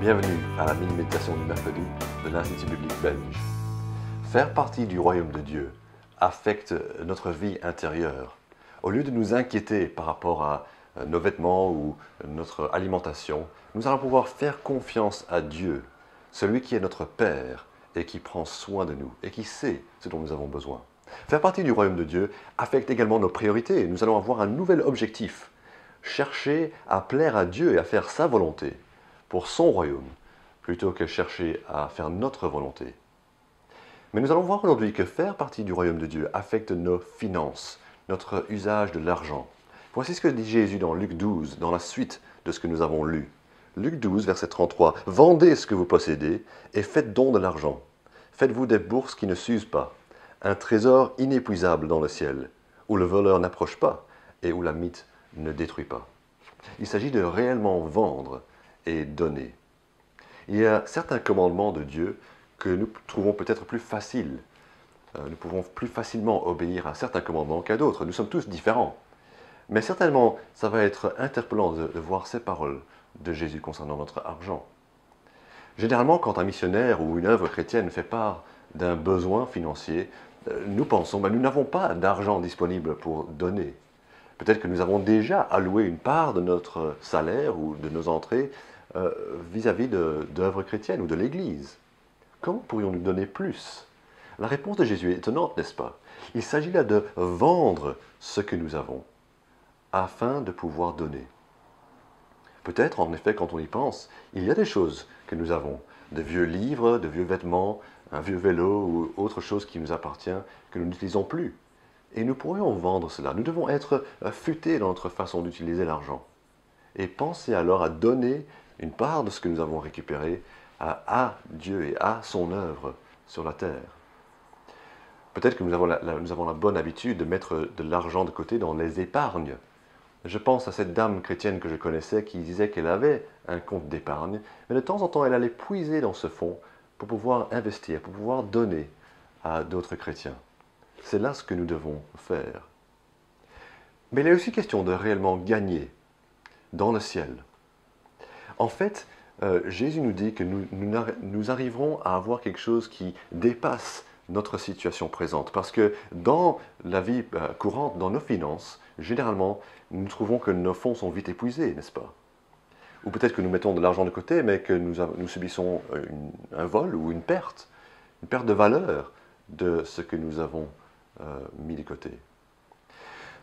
Bienvenue à la mini-méditation du mercredi de l'Institut biblique belge. Faire partie du royaume de Dieu affecte notre vie intérieure. Au lieu de nous inquiéter par rapport à nos vêtements ou notre alimentation, nous allons pouvoir faire confiance à Dieu, celui qui est notre Père et qui prend soin de nous et qui sait ce dont nous avons besoin. Faire partie du royaume de Dieu affecte également nos priorités. Nous allons avoir un nouvel objectif. Chercher à plaire à Dieu et à faire sa volonté pour son royaume, plutôt que chercher à faire notre volonté. Mais nous allons voir aujourd'hui que faire partie du royaume de Dieu affecte nos finances, notre usage de l'argent. Voici ce que dit Jésus dans Luc 12, dans la suite de ce que nous avons lu. Luc 12, verset 33. « Vendez ce que vous possédez et faites don de l'argent. Faites-vous des bourses qui ne s'usent pas, un trésor inépuisable dans le ciel, où le voleur n'approche pas et où la mythe ne détruit pas. » Il s'agit de réellement vendre et donner. Il y a certains commandements de Dieu que nous trouvons peut-être plus faciles. Nous pouvons plus facilement obéir à certains commandements qu'à d'autres. Nous sommes tous différents. Mais certainement, ça va être interpellant de voir ces paroles de Jésus concernant notre argent. Généralement, quand un missionnaire ou une œuvre chrétienne fait part d'un besoin financier, nous pensons que nous n'avons pas d'argent disponible pour donner. Peut-être que nous avons déjà alloué une part de notre salaire ou de nos entrées vis-à-vis d'œuvres chrétiennes ou de l'Église. Comment pourrions-nous donner plus? La réponse de Jésus est étonnante, n'est-ce pas? Il s'agit là de vendre ce que nous avons afin de pouvoir donner. Peut-être, en effet, quand on y pense, il y a des choses que nous avons, de vieux livres, de vieux vêtements, un vieux vélo ou autre chose qui nous appartient, que nous n'utilisons plus. Et nous pourrions vendre cela. Nous devons être futés dans notre façon d'utiliser l'argent. Et penser alors à donner une part de ce que nous avons récupéré à Dieu et à son œuvre sur la terre. Peut-être que nous avons la bonne habitude de mettre de l'argent de côté dans les épargnes. Je pense à cette dame chrétienne que je connaissais qui disait qu'elle avait un compte d'épargne, mais de temps en temps elle allait puiser dans ce fonds pour pouvoir investir, pour pouvoir donner à d'autres chrétiens. C'est là ce que nous devons faire. Mais il est aussi question de réellement gagner dans le ciel. En fait, Jésus nous dit que nous arriverons à avoir quelque chose qui dépasse notre situation présente. Parce que dans la vie courante, dans nos finances, généralement, nous trouvons que nos fonds sont vite épuisés, n'est-ce pas? Ou peut-être que nous mettons de l'argent de côté, mais que nous subissons un vol ou une perte de valeur de ce que nous avons mis de côté.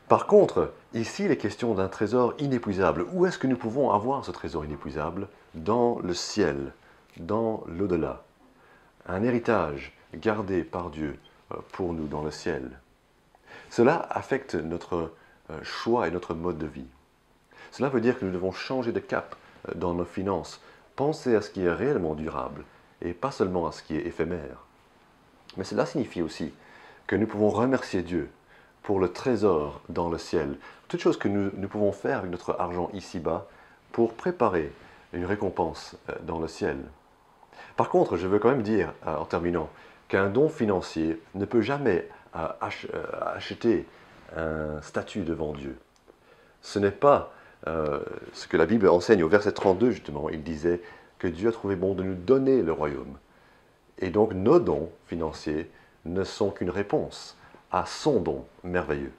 Par contre, ici, il est question d'un trésor inépuisable. Où est-ce que nous pouvons avoir ce trésor inépuisable? Dans le ciel, dans l'au-delà. Un héritage gardé par Dieu pour nous dans le ciel. Cela affecte notre choix et notre mode de vie. Cela veut dire que nous devons changer de cap dans nos finances, penser à ce qui est réellement durable et pas seulement à ce qui est éphémère. Mais cela signifie aussi que nous pouvons remercier Dieu pour le trésor dans le ciel. Toutes choses que nous pouvons faire avec notre argent ici-bas pour préparer une récompense dans le ciel. Par contre, je veux quand même dire, en terminant, qu'un don financier ne peut jamais acheter un statut devant Dieu. Ce n'est pas ce que la Bible enseigne au verset 32, justement. Il disait que Dieu a trouvé bon de nous donner le royaume. Et donc nos dons financiers ne sont qu'une réponse à son don merveilleux.